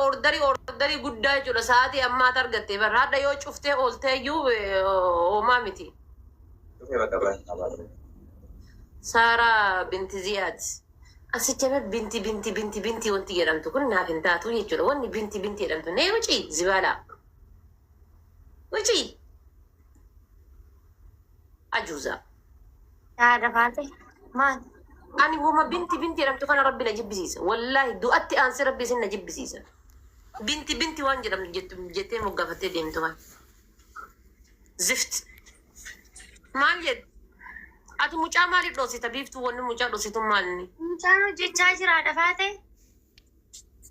ordari guddaa jechuudha. Sa'aatii ammaa argatte barra hadda yoo cuftee ooltee iyyuu homaa miti. Saaraa binti Ziyaad. Asicha bar binti wanti jedhamtu kun naaf hin taatu jechuudha. Wanni binti jedhamtu nee wucii zibaalaa. Wucii. Ajuuza. Yaada faate maal? Ani wama binti jedhamtu kana rabbi na jibbisiisa. Wallaahi du'atti aansi rabbi isin na jibbisiisa. Binti waan jedhamtu jettee moggaafattee deemtu waan. Zift. Maal jedhu? Ati mucaa maaliif dhoosita? Biiftuu wanni mucaa dhoositu maalini? Mucaan hojjechaa jira dhafaate.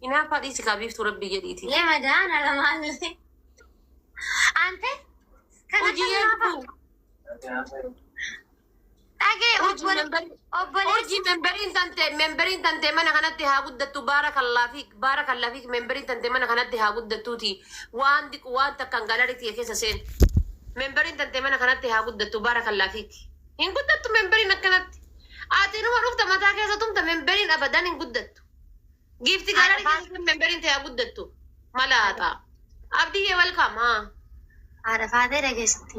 Inaaf haadhiisi kaa biiftuu rabbii jedhiiti. Lee madaan ala maallee. Ante? Hojii eebbuu. Dhagee Hojii memberiin tante mana kanatti haa guddattu baarakallaafi memberiin tante mana kanatti haa guddattuuti. Waan takkaan galariitii keessa seen. Memberiin tante mana kanatti haa guddattu baarakallaafi. Hin guddattu memberiin akkanatti. Ati numa dhufta mataa keessa tumta memberiin abadan hin guddattu. Giifti galarii keessa memberiin ta'e haa guddattu. Malaata. Abdiyyee welcome haa. haadha faatee dhageessitti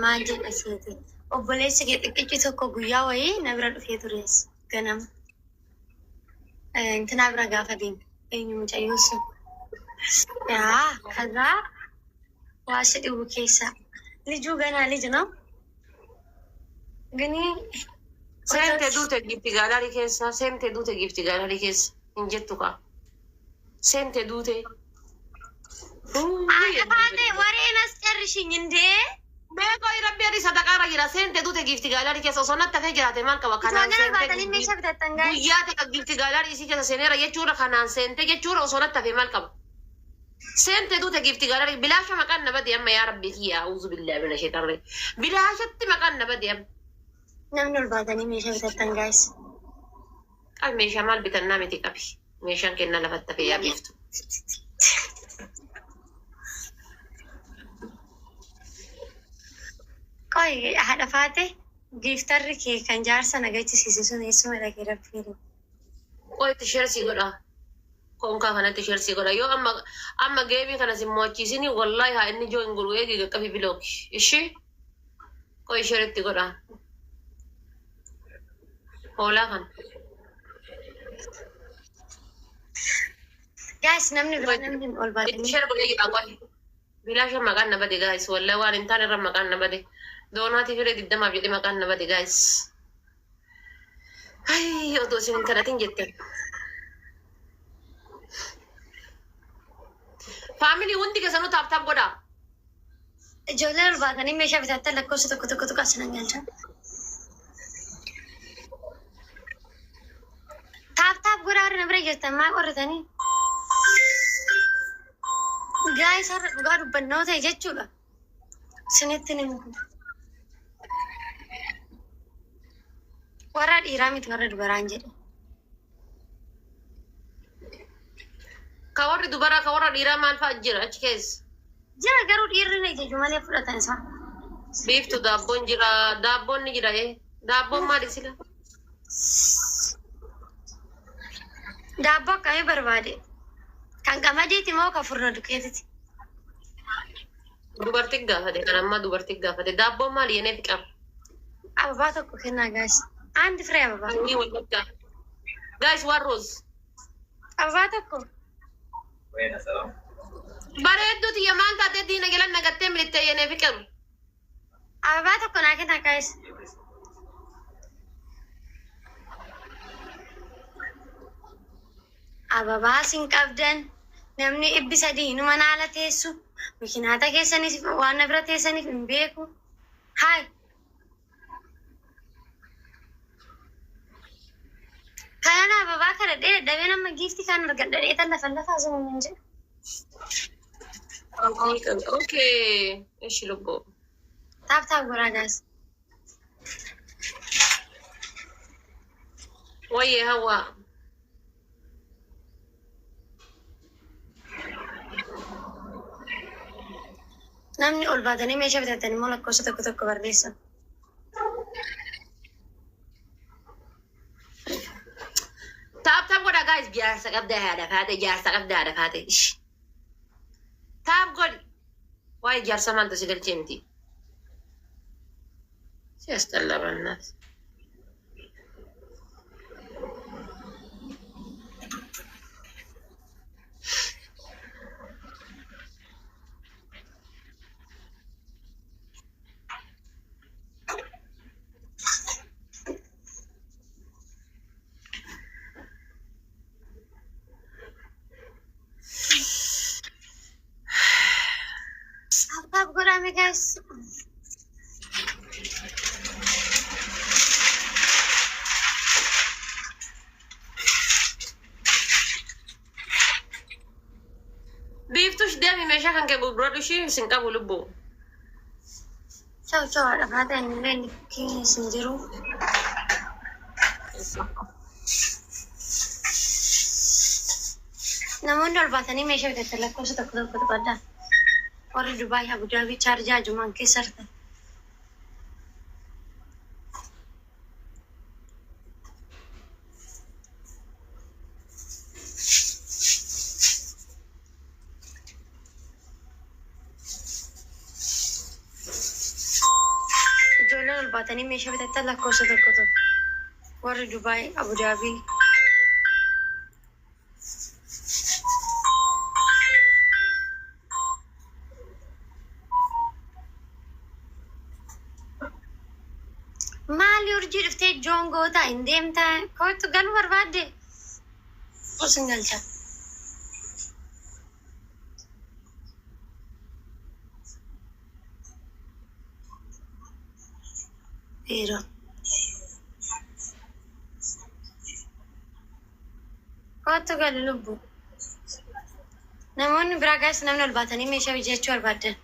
maal jedha seete obboleessi kee xiqqichi tokko guyyaa wayii na bira dhufee turees ganama እንትና bira gaafa deemu eenyu mucayyoo sun ከዛ ዋሽ ድቡ ኬሳ ልጁ ገና ልጅ ነው ግን Sente dute gifti galari keessa, sente dute gifti galari keessa, hin jettu ka. Sente dute. Faate wareen as carrishin inde. Beeko irabbi adi sadaqaara jira, sente dute gifti galari keessa osoo natta fee jiraate maal qaba kanaan sente. Guyyaa takka gifti galari isii keessa seeneera jechuudha kanaan sente jechuudha osoo natta fee maal qaba. Sente dute gifti galari bilaasha maqaan nabadi amma yaa rabbi kiyya auzu billahi mina shaytaani. Bilaashatti maqaan nabadi amma. Namni ol baatanii meeshaa bitattan gaayis. Qabi meeshaa maal bitannaa miti qabi. Meeshaan kenna lafatti hafee yaa beektu. Qoy haadha faate giiftarri kee kan jaarsa nagachisiise sun eessuma dhaqee rabbiire. Qoy itti sheersii godha. Konkaa kanatti sheersii godha. Yoo amma geemii kana simmoachiisini wallahi haa inni joo hin guru eegi qaqqabi bilooki. Ishii qoy sheeritti godha. Hoolaa kan. Gaayis namni ol baatanii. Ishee godhee jira qoy. Bilaasha maqaan nabade gaayis wallahi waan hin taane irra maqaan nabade. Doonaati firee 20 jedhee maqaan nabade gaayis. Ay otoo isin hin kadhatin jettan. Faamilii hundi keessanuu taaptaap godhaa. Ijoollee ol baatanii meeshaa bitattan lakkoofsa tokko asinan galchan. Taap godhaa warri na bira jirtan maa qorratanii. Gaayis har'a dhugaa dubbannoo ta'e jechuudha. Isinitti ni muku. Warra dhiiraa miti warra dubaraan jedhe. Ka warri dubaraa ka warra dhiiraa maal fa'a jira achi keessa? Jira garuu dhiirri na jechu malee fudhatan isaa. Biiftu daabboon jira, daabboon ni jira daabboon maali sila? Daabboo akkamii barbaade? Kan qamadiiti moo kan furna duqeetiti? Dubartii gaafate, kan ammaa dubartii gaafate. Daabboon maali yenee fi qaba? Ababaa tokko kennaa gaayis. Andi firee ababaa. Ni wallaggaa. Gaayis waan roos. Ababaa tokko. Bareedduuti yamaan taatee diina galan nagattee milittee yenee fi qabu. Ababaa tokko naa kennaa gaayis. Ababaa sin qabdan namni ibbi sadii inuma naala teessu makiinaata keessaniif waan na bira teessaniif hin beeku. Haay. Kanaan ababaa kana dadhabee nama giifti kan argadhadhee tan lafaa sun hin jedhu. Okay. Ishi lubboo. Taap goraa gaas. Wayyee hawaa. Namni ol baatanii meeshaa bitatanii immoo lakkoofsa tokko barreessan. Taap godha guys jaarsa qabda haadha faate jaarsa qabda haadha faate ish taab godhi waa'ee jaarsa maaltu si galchee miti si as xallabannaas Tap godhame guys. biiftush deemi meeshaa kan kee gurguradhu ishii isin qabu lubbuu Ciao ciao haadha faate inni keenya isin jiru. Namoonni ol baatanii meeshaa bitatan lakkoofsa tokko tokkotu qabda. Warri Dubaay Abu Dhabii chaarjaa jumaan keessa argan. Ijoolleen ol baatanii meeshaa bitatan lakkoofsa tokko tokko. Warri Dubaay Abu Dhabii. Maali urjii dhuftee joongoota hin deemtaa kootu galuu barbaadde osin galcha. Dhiira. Kootu galu lubbu. Namoonni biraa gaas namni ol baatanii meeshaa bijachuu barbaadan.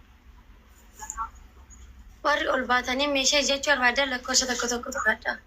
Warri ol baatanii meeshaa bijachuu barbaadan lakkoofsa tokko tokkotu qabda.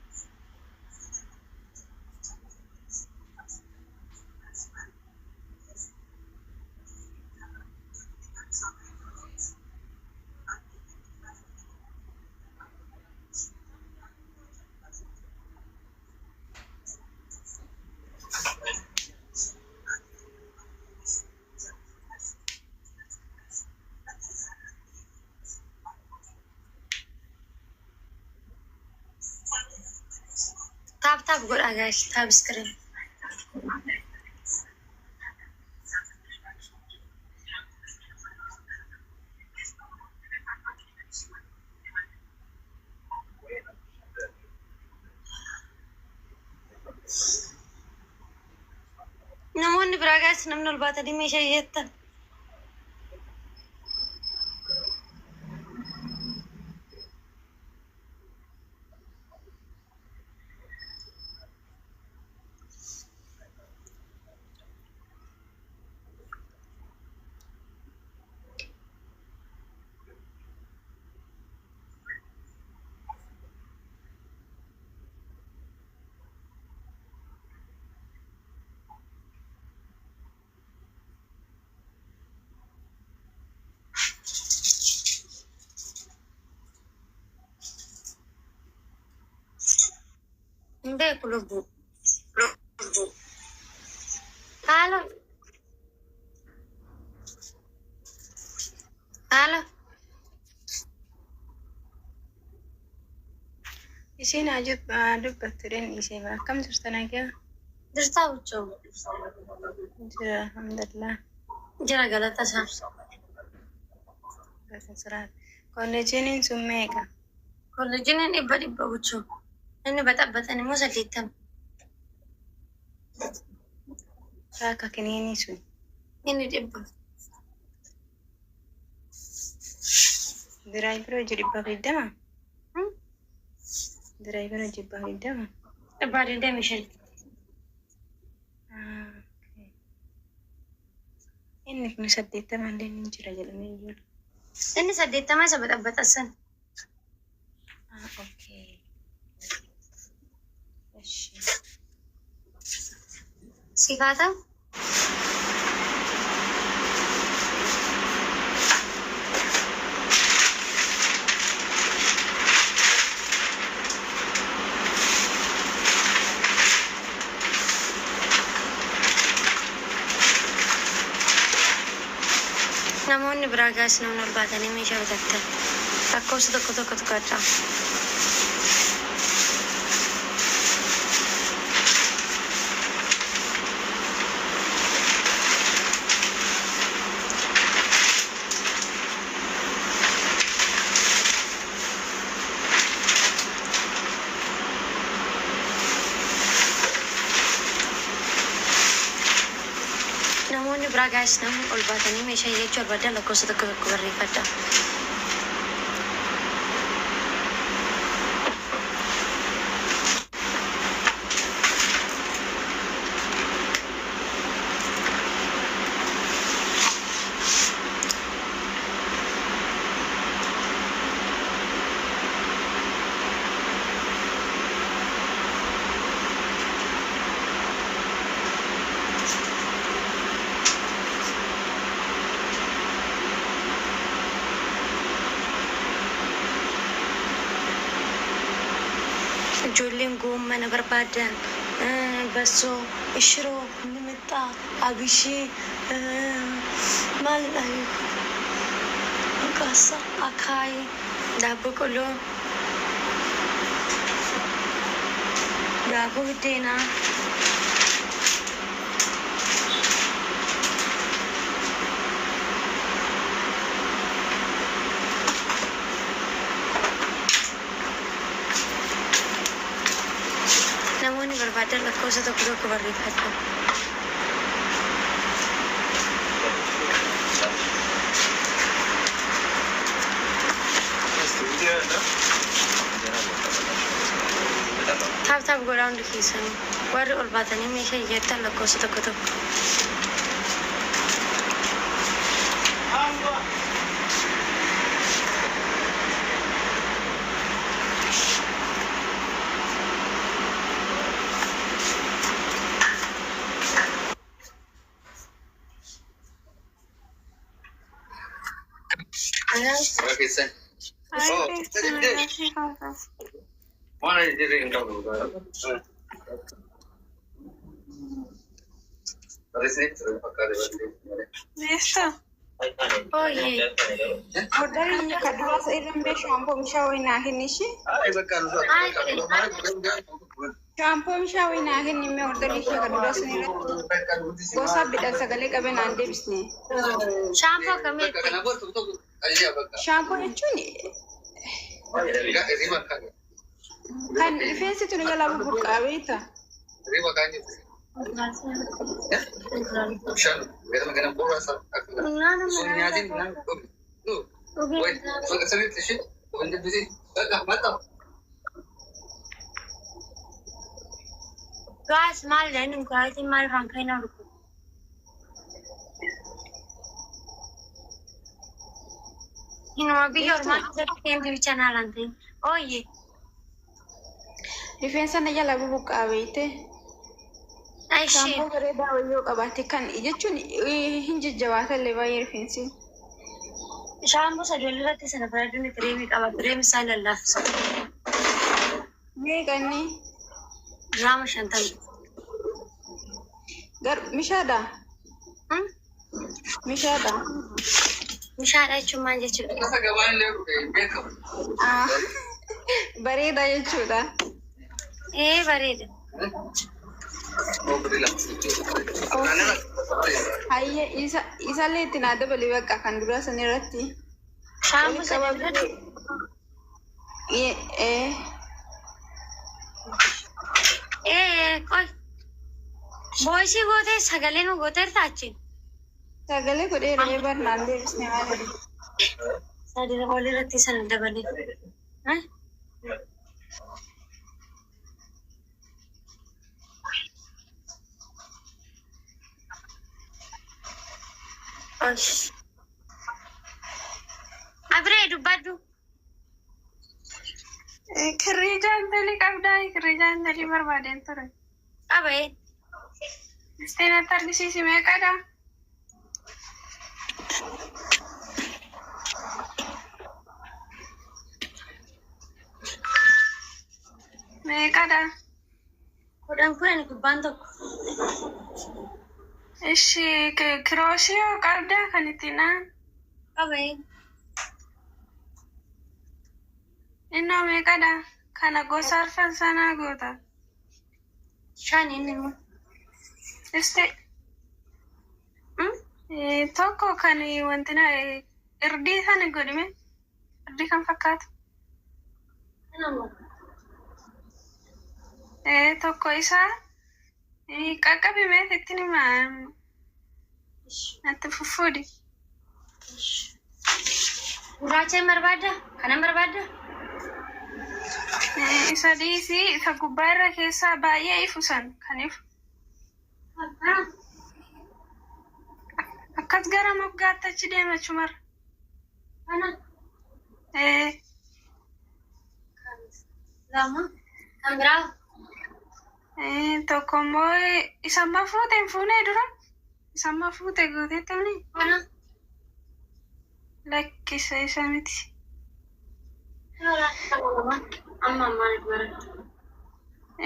Tap godha guys, tap screen. Namoonni biraa guys namni ol baatanii meeshaa bijatan. Beeku lubbu. Halo. Halo. Isiin dubbattuudhaan ishee akkam jirtan egaa? Dirtaa buchoo. Jira alhamdulillah. Jira galata isaa. Kolleejjiin sun meeqa? Kolleejjiin dhibba buchoo. Inni baxabbatan immoo 80. Akka kiniinii sun. Inni 100. Diraayivira hojii 120? Diraayivira hojii 120? 125. Inni kun 80 illee ni jira jedhamee jiru. Inni 80 isa baxabbatassan. Okay. Sifaata? namoonni biraa gaas namni ol baatanii meeshaa bitattan lakkoofsa tokko tuqadhaa. namoonni biraa gaas namni ol baatanii meeshaa jechuu barbaadan lakkoofsa tokko barreeffadhaa. ijoolleen goommana barbaadan bassoo ishiroo nimixaa abishii maal qaasa akaayii daaboo qoloo daaboo biddeenaa namoonni barbaadan lakkoofsa tokko barreeffadhaa. taaptaap godhaa hundi keessanii warri ol baatanii meeshaa iyyattan lakkoofsa tokko. Shampoo mishaawii naa kennime ordarii ishee kan duraa sun irratti gosa bidhaan sagalee qabee naan deebisne. Shampoo kamitti? Shampoo jechuun kan rifeensi tuni jalaa buburqaa beekta. Guys, mal dan guys, mal rangkai na ruko. Biar mal jadi yang di channel nanti. Oh iya. Rifeensa na jalaa buburqaa beekte. Aishi. Shampoo bareedaa wayyoo qabaate kan jechuun hin jajjabaata illee baay'ee rifeensi. Shampoo sadii irratti sana bareeduu ni kireemii qaba. Kireemii isaa lallaafisa. Meeqanni? Drama shantan. Mishaadha? Mishaadha? Mishaadha jechuun maal jechuudha? Bareeda jechuudha. Bareeda. Hayyee isallee itti naa dabalee bakka kan duraa san irratti. Shampoo sadii. Koi. Boisi gote sagalee nu gote irtaachi. Sagalee godhee re'ee barnaan deebisne maali? Sadii wal irratti sana dabalee. Abree dubbadhu. Kirrii jaantalii qabdaa kirrii jaantalii barbaadeen ture. Qabee. Isteenatti argisiisi meeqadha? Meeqadha? Kudhan gubbaan tokko. Ishi kiroosii yoo qabdaa kan itti naan? Qabee. Innoo meeqadha? Kana gosa arfan sanaa goota. Shan inni immoo. Este tokko kan wantina irdii sana godhime irdii kan fakkaatu. Tokko isaa qaqqabimee ittiin himaa natti fuffuudi. Gurraacha hin barbaadda? Kanan barbaadda? Isa dhiisii isa gubbaa irra keessaa baay'ee ifu san kan ifu. Akkas gara moggaatti achi deemachuu mara. Kana? Lama? Kan biraa? Tokko immoo isa amma fuute hin fuunee dura. Isa amma fuute gootee ta'uni. Kana? Lakkisa isa miti. Amma maaliif bara?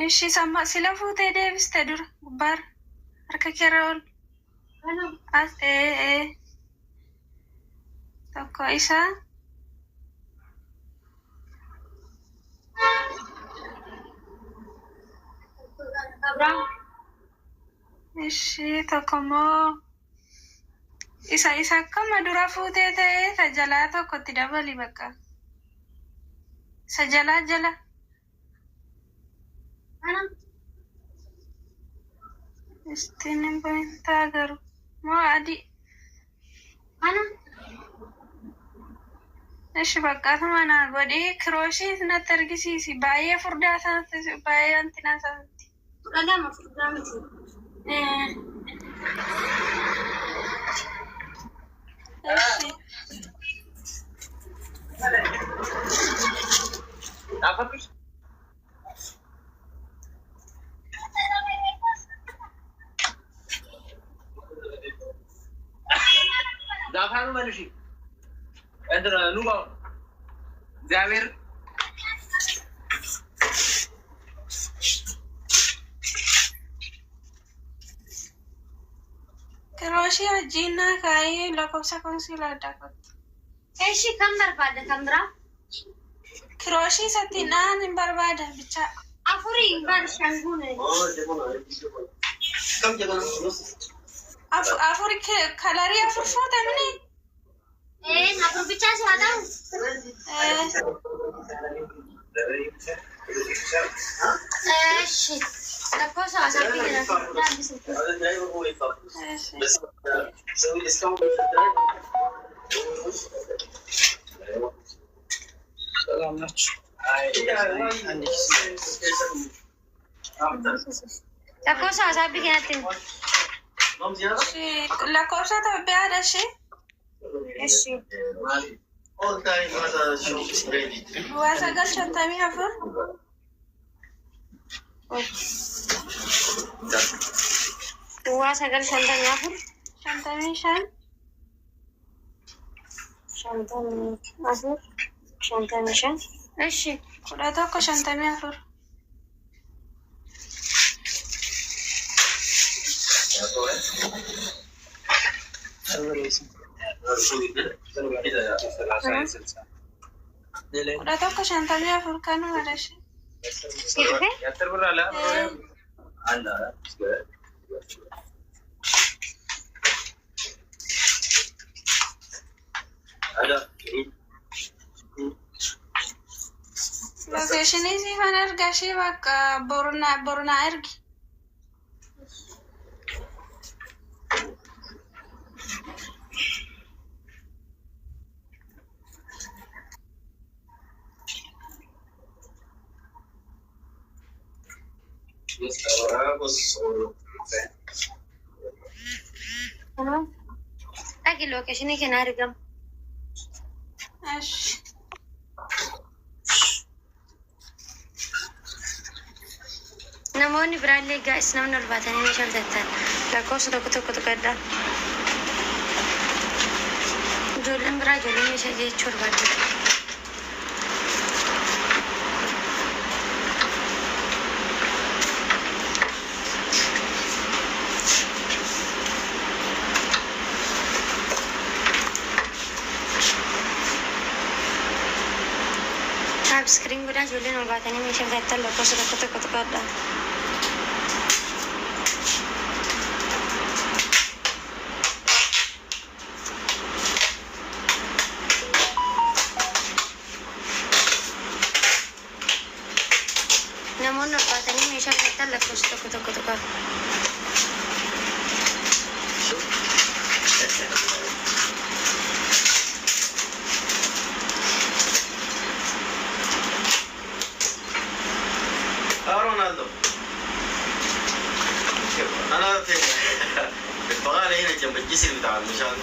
Ishi sama sila fuutee deebiste dura gubbaarra harka keerra ol. Kana? As tokko isaa. Kabraa? Ishi tokko immoo isa akkama dura fuutee ta'ee isa jalaa tokkotti dabali bakka. Isa jalaa jala. Kana? Istiin bantaa garuu moo adii. Kana? Ishi bakkaatuma naa godhee kirooshii natti argisiisi. Baay'ee furdaa sanatti baay'ee antinaa sanatti. Kudha lama furdaa miti. Ishi. ዳፋኑ መልሺ እንትን ኑባ እግዚአብሔር Kirooshii wajjin naa kaayee lakkoofsa konsiilaa adda qabdi. Eeshi kan barbaadda kan biraa? Kirooshii isatti naan hin barbaada bichaa. Afurii bar shanguune. Afur kalarii afur fuute mini. Afur bichaa si haa ta'u? Eeshi. Lakkoofsa waasaapii jedhama. Dhaabbisitti. ሰላም ናችሁ? Lakkoofsa waasaapii keenyatti himu. Lakkoofsa Itoophiyaadha ishee. Eeshi. Waa 954. Duwwaa 954. 55. 54. 55. Eeshi. 1154. Kudha tokko 54 kanumadha ishee. የአስር ብር አለ አንድ Lokeeshinii siifan erga ishee bakka borunaa ergi. Dhaqi lokeeshinii keenyaa argamu. Ashi. Namoonni biraallee gaa'is namni ol baatanii meeshaa bitattan lakkoofsa tokko gaddaa. Ijoolleen biraa ijoollee meeshaa jechuu barbaaddu. ijoolleen ol baatanii meeshaa bitatan lakkoofsa tokko tokkodha. Namoonni ol baatanii meeshaa bitatan lakkoofsa tokko tokkodha. رونالدو انا في البغالة هنا جنب الجسر بتاع المشان